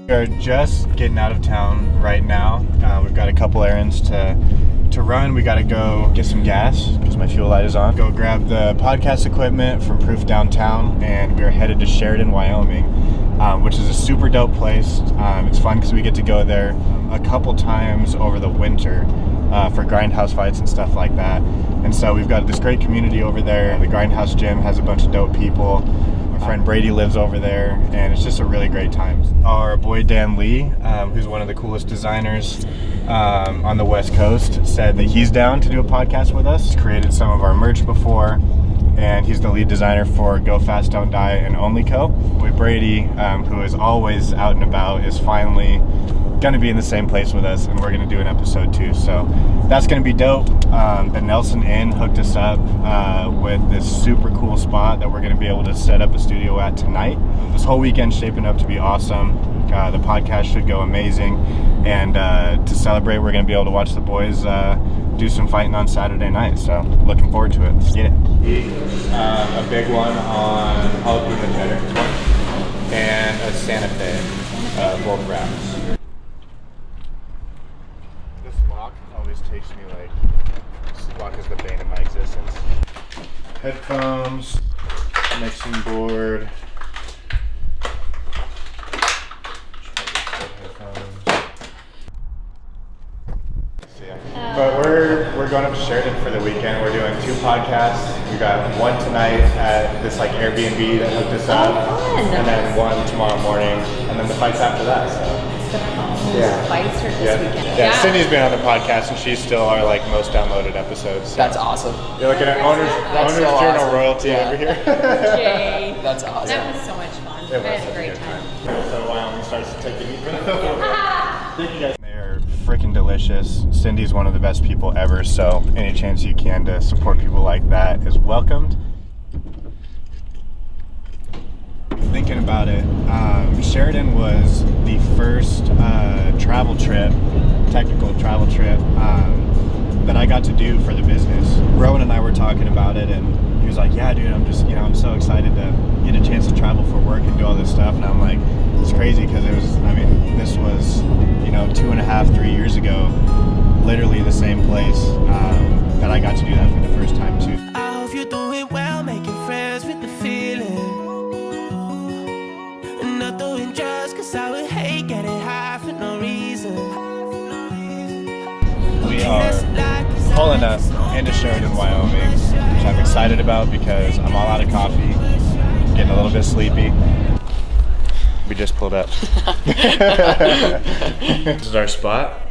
We're just getting out of town right now. We've got a couple errands to run. We got to go get some gas because my fuel light is on. Go grab the podcast equipment from Proof downtown, and we're headed to Sheridan, Wyoming, which is a super dope place. It's fun because we get to go there a couple times over the winter for Grindhouse fights and stuff like that. And so we've got this great community over there. The Grindhouse gym has a bunch of dope people. My friend Brady lives over there, and it's just a really great time. Our boy Dan Lee, who's one of the coolest designers on the West Coast, said that he's down to do a podcast with us. He's created some of our merch before, and he's the lead designer for Go Fast Don't Die and Only Co. With Brady, who is always out and about, is finally going to be in the same place with us, and we're going to do an episode too. So that's going to be dope. The Nelson Inn hooked us up with this super cool spot that we're going to be able to set up a studio at tonight. This whole weekend's shaping up to be awesome. The podcast should go amazing, and to celebrate, we're going to be able to watch the boys do some fighting on Saturday night. So looking forward to it. Let's get it. A big one on jalapeno cheddar and a Santa Fe, both wraps. This lock always takes me this lock is the bane of my existence. Headphones, mixing board. But we're going up to Sheridan for the weekend. We're doing 2 podcasts. We got one tonight at this Airbnb that hooked us up, and then one tomorrow morning, and then the fights after that. So yeah, fights are this weekend. Yeah, Cindy's been on the podcast, and she's still our most downloaded episodes. So. That's awesome. You're looking at Owner's Journal awesome. Royalty over here. Jay, that's awesome. That was so much fun. I had a great time. So Wyoming starts to take the heat for them. Thank you guys. They're freaking delicious. Cindy's one of the best people ever, so any chance you can to support people like that is welcomed. Thinking about it, Sheridan was the first technical travel trip that I got to do for the business. Rowan and I were talking about it, and he was like, yeah dude, I'm so excited to get a chance to travel for work and do all this stuff. And I'm like, it's crazy because this was 2.5, 3 years ago, literally the same place that I got to do that for the first time too. I hope you're doing well, making friends with the feeling, and not doing drugs, cause I would hate getting high for no reason. We are pulling up into Sheridan, Wyoming, which I'm excited about because I'm all out of coffee, getting a little bit sleepy. We just pulled up. This is our spot.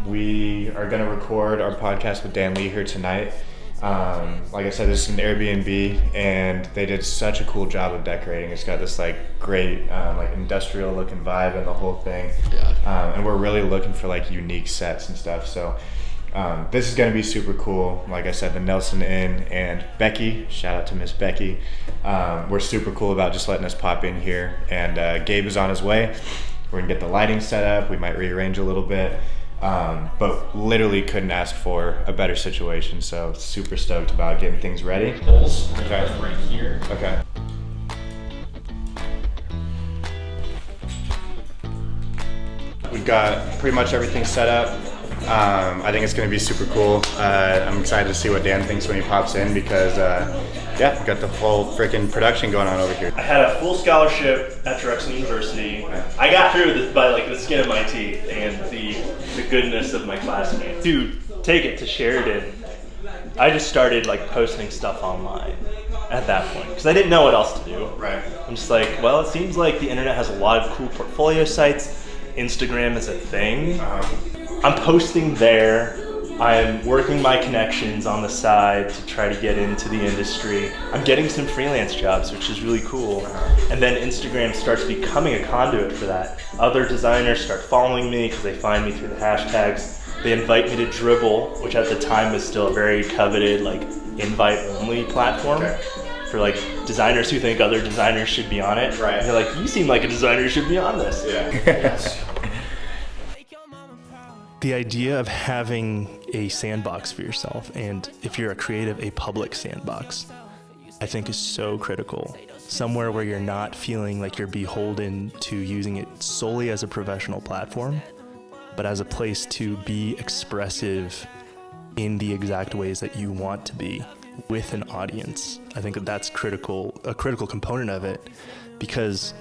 We are going to record our podcast with Dan Lee here tonight. Like I said, this is an Airbnb, and they did such a cool job of decorating. It's got this great industrial looking vibe and the whole thing. Yeah. And we're really looking for unique sets and stuff. So this is going to be super cool. Like I said, the Nelson Inn and Becky, shout out to Miss Becky, we're super cool about just letting us pop in here. And Gabe is on his way. We're going to get the lighting set up. We might rearrange a little bit. But literally couldn't ask for a better situation. So super stoked about getting things ready. Okay. Right here. Okay. We've got pretty much everything set up. I think it's going to be super cool. I'm excited to see what Dan thinks when he pops in because, we've got the whole freaking production going on over here. I had a full scholarship at Drexel University. I got through this by the skin of my teeth and the goodness of my classmates. To take it to Sheridan, I just started posting stuff online at that point because I didn't know what else to do. Right. I'm just it seems like the internet has a lot of cool portfolio sites. Instagram is a thing. I'm posting there. I'm working my connections on the side to try to get into the industry. I'm getting some freelance jobs, which is really cool. And then Instagram starts becoming a conduit for that. Other designers start following me because they find me through the hashtags. They invite me to Dribble, which at the time was still a very coveted invite-only platform. Okay. For designers who think other designers should be on it. Right. And they're you seem like a designer who should be on this. Yeah. The idea of having a sandbox for yourself, and if you're a creative, a public sandbox, I think is so critical somewhere where you're not feeling like you're beholden to using it solely as a professional platform, but as a place to be expressive in the exact ways that you want to be with an audience. I think that that's a critical component of it, because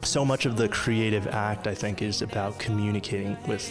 so much of the creative act, I think, is about communicating with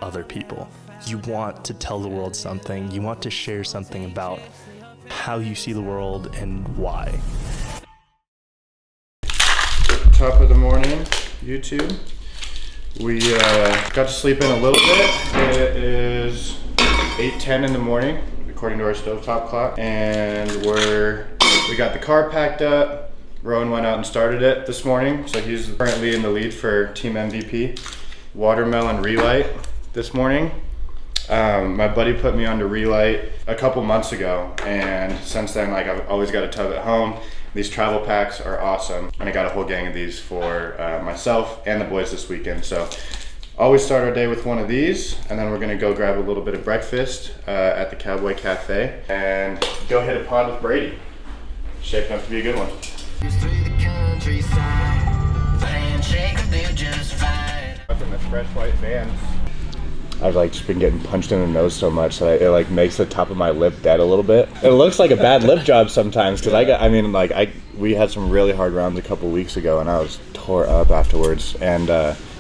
other people. You want to tell the world something, you want to share something about how you see the world and why. Top of the morning, YouTube. We got to sleep in a little bit. It is 8:10 in the morning, according to our stovetop clock, and we got the car packed up. Rowan went out and started it this morning, so he's currently in the lead for Team MVP. Watermelon relight this morning. My buddy put me onto relight a couple months ago, and since then, like, I've always got a tub at home. These travel packs are awesome, and I got a whole gang of these for myself and the boys this weekend. So always start our day with one of these, and then we're gonna go grab a little bit of breakfast at the Cowboy Cafe and go hit a pond with Brady. Shaping up to be a good one. Through the countryside, playing shakes, they're just fine. Up in the fresh white Vans. I've like just been getting punched in the nose so much that it like makes the top of my lip dead a little bit. It looks like a bad lip job sometimes, because we had some really hard rounds a couple weeks ago, and I was tore up afterwards, and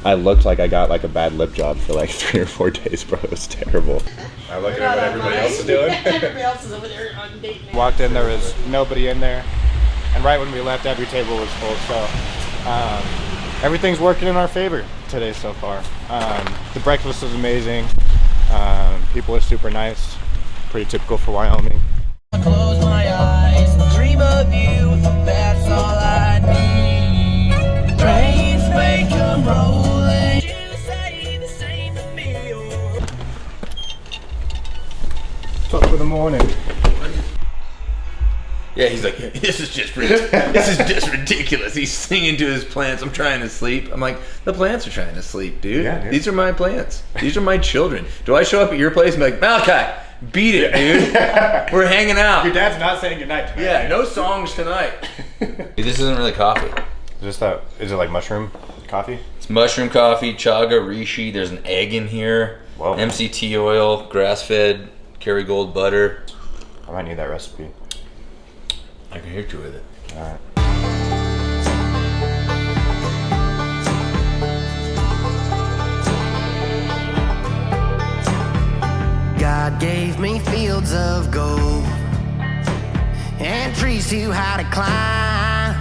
I looked like I got like a bad lip job for like 3 or 4 days, bro. It was terrible. I look at what everybody else is doing. Everybody else is over there on date night. Walked in, there was nobody in there, and right when we left, every table was full. So everything's working in our favor today so far. The breakfast was amazing. People are super nice. Pretty typical for Wyoming. Close my eyes and dream of you, that's all I need. Trains may come rolling, you say the same to me. Top of the morning. Yeah, he's like, this is just ridiculous. He's singing to his plants. I'm trying to sleep. I'm like, the plants are trying to sleep, dude. Yeah, dude. These are my plants. These are my children. Do I show up at your place and be like, Malachi, beat it, dude. We're hanging out. Your dad's not saying goodnight tonight. Yeah, no songs tonight. Dude, this isn't really coffee. Is it like mushroom coffee? It's mushroom coffee, chaga, reishi. There's an egg in here. Whoa. MCT oil, grass-fed, Kerrygold butter. I might need that recipe. I can hit you with it. All right. God gave me fields of gold and trees too high to climb,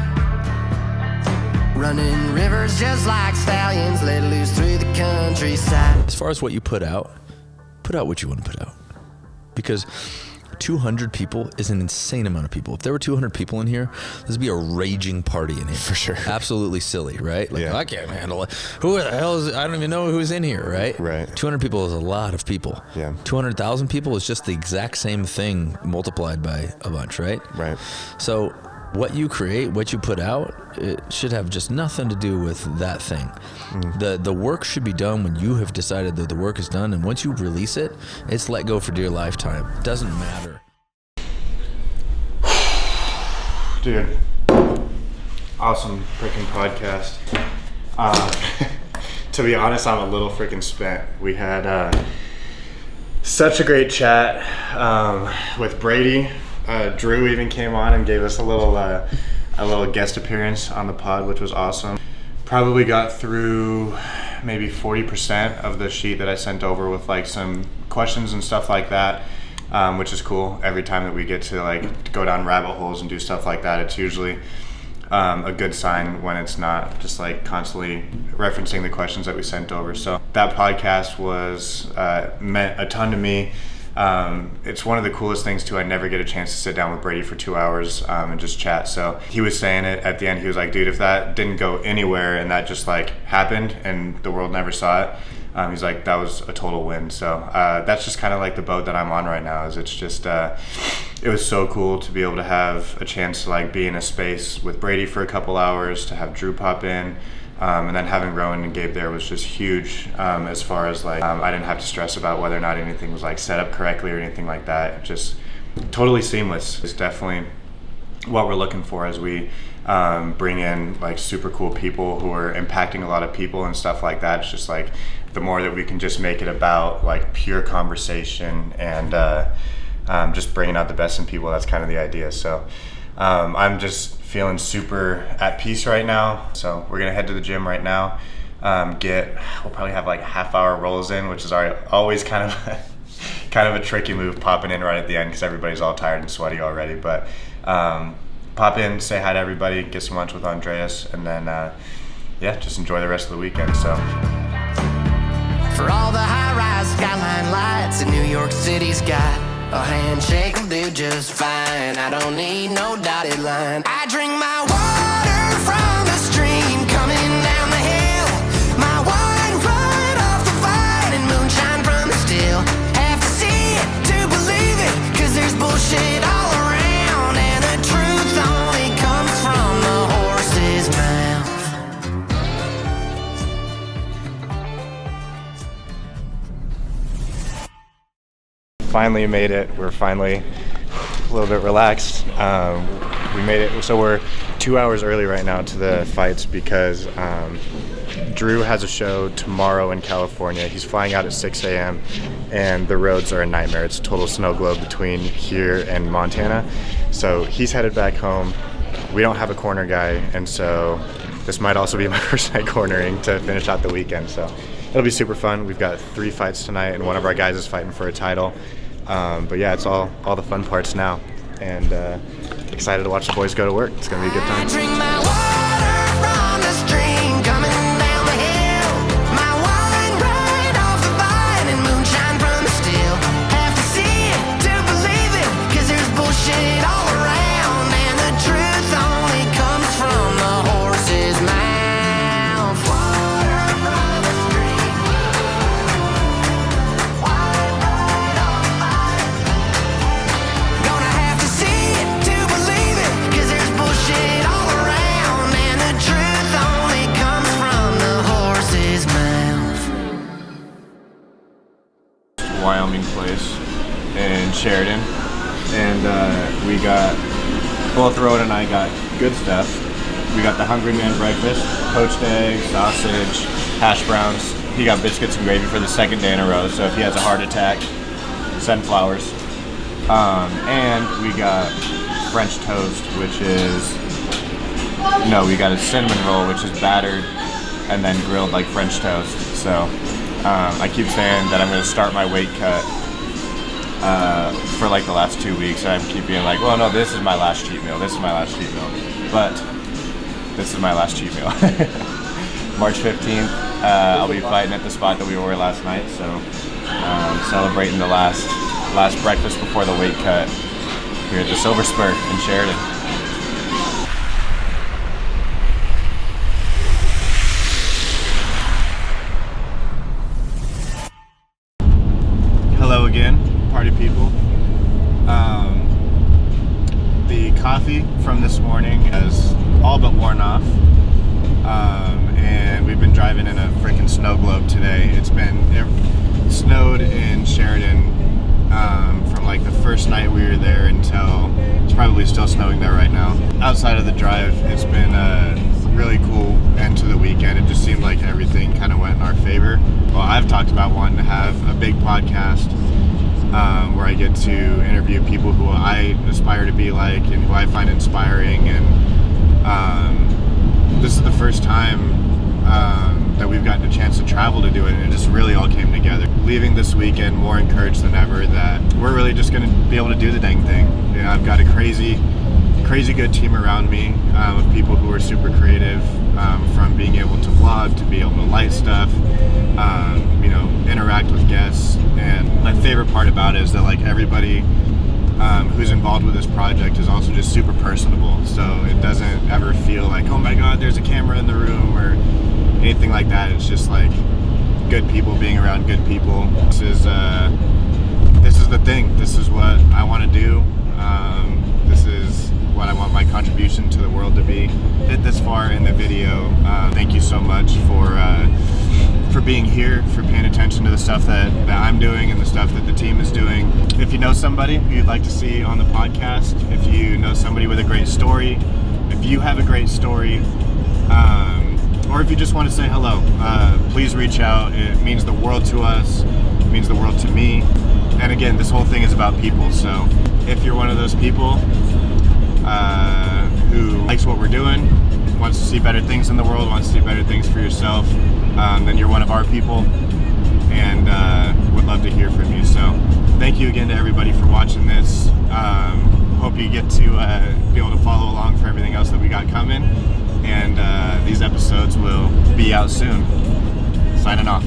running rivers just like stallions let loose through the countryside. As far as what you put out what you want to put out, because 200 people is an insane amount of people. If there were 200 people in here, this would be a raging party in here. For sure. Absolutely silly, right? Like, Yeah. I can't handle it. Who the hell is, I don't even know who's in here, right? Right. 200 people is a lot of people. Yeah. 200,000 people is just the exact same thing multiplied by a bunch, right? Right. So what you create, what you put out, it should have just nothing to do with that thing. The work should be done when you have decided that the work is done, and once you release it, it's let go for dear lifetime. It doesn't matter. Dude, awesome freaking podcast. To be honest, I'm a little freaking spent. We had such a great chat with Brady. Drew even came on and gave us a little guest appearance on the pod, which was awesome. Probably got through maybe 40% of the sheet that I sent over with like some questions and stuff like that. Which is cool. Every time that we get to like go down rabbit holes and do stuff like that, it's usually a good sign when it's not just like constantly referencing the questions that we sent over. So that podcast meant a ton to me. It's one of the coolest things too. I never get a chance to sit down with Brady for 2 hours and just chat. So he was saying it at the end. He was like, dude, if that didn't go anywhere and that just like happened and the world never saw it, he's like, that was a total win. So that's just kind of like the boat that I'm on right now. Is it's just it was so cool to be able to have a chance to like be in a space with Brady for a couple hours, to have Drew pop in, and then having Rowan and Gabe there was just huge. As far as like I didn't have to stress about whether or not anything was like set up correctly or anything like that. Just totally seamless. It's definitely what we're looking for as we bring in like super cool people who are impacting a lot of people and stuff like that. It's just like the more that we can just make it about like pure conversation and just bringing out the best in people, that's kind of the idea. So I'm just feeling super at peace right now. So we're gonna head to the gym right now. We'll probably have like half-hour rolls in, which is always kind of a tricky move, popping in right at the end because everybody's all tired and sweaty already. But pop in, say hi to everybody, get some lunch with Andreas, and then just enjoy the rest of the weekend. So For all the high-rise skyline lights in New York City's got a handshake will do just fine. I don't need no dotted line. I drink my water from the stream coming down the hill. My wine right off the vine and moonshine from the still. Have to see it to believe it, 'cause there's bullshit all around, and the truth only comes from the horse's mouth. finally made it. We're finally a little bit relaxed. We made it. So we're 2 hours early right now to the fights because Drew has a show tomorrow in California. He's flying out at 6 a.m. and the roads are a nightmare. It's a total snow globe between here and Montana. So he's headed back home. We don't have a corner guy, and so this might also be my first night cornering to finish out the weekend. So it'll be super fun. We've got 3 fights tonight, and one of our guys is fighting for a title. But yeah, it's all the fun parts now, and excited to watch the boys go to work. It's gonna be a good time. I drink my water from the stream coming down the hill. My wine right off the vine and moonshine from the still. Have to see it to believe it, 'cause there's bullshit all around, and the truth only comes from the horse's mouth. Water from the stream. Wine right off the vine. Gonna have to see it to believe it, 'cause there's bullshit all around, and the truth only comes from the horse's mouth. Wyoming place in Sheridan, and we got, both Rowan and I got good stuff. We got the Hungry Man breakfast, poached eggs, sausage, hash browns. He got biscuits and gravy for the second day in a row, so if he has a heart attack, send flowers. And we got French toast, which is, no, we got a cinnamon roll, which is battered and then grilled like French toast. So I keep saying that I'm going to start my weight cut for like the last 2 weeks. I keep being like, well, no, this is my last cheat meal. This is my last cheat meal. But this is my last cheat meal. March 15th, I'll be fighting at the spot that we were last night. So celebrating the last breakfast before the weight cut here at the Silver Spur in Sheridan. Hello again, party people. The coffee from this morning has all but worn off, and we've been driving in a freaking snow globe today. It snowed in Sheridan from like the first night we were there until it's probably still snowing there right now. Outside of the drive, it's been a really cool end to the weekend. It just seemed like everything kind of went in our favor. Well, I've talked about wanting to have a big podcast where I get to interview people who I aspire to be like and who I find inspiring, and this is the first time that we've gotten a chance to travel to do it, and it just really all came together. Leaving this weekend more encouraged than ever that we're really just going to be able to do the dang thing. You know, I've got a crazy good team around me of people who are super creative, from being able to vlog to be able to light stuff, interact with guests. And my favorite part about it is that like everybody who's involved with this project is also just super personable, so it doesn't ever feel like, oh my god, there's a camera in the room or anything like that. It's just like good people being around good people. This is the thing. This is what I want to do. This is what I want my contribution to the world to be. Did this far in the video. Thank you so much for being here, for paying attention to the stuff that I'm doing and the stuff that the team is doing. If you know somebody who you'd like to see on the podcast, if you know somebody with a great story, if if you have a great story, or if you just want to say hello, please reach out. It means the world to us. It means the world to me. And again, this whole thing is about people. So if you're one of those people who likes what we're doing, wants to see better things in the world, wants to see better things for yourself, then you're one of our people, and would love to hear from you. So thank you again to everybody for watching this. Hope you get to be able to follow along for everything else that we got coming, and these episodes will be out soon. Signing off.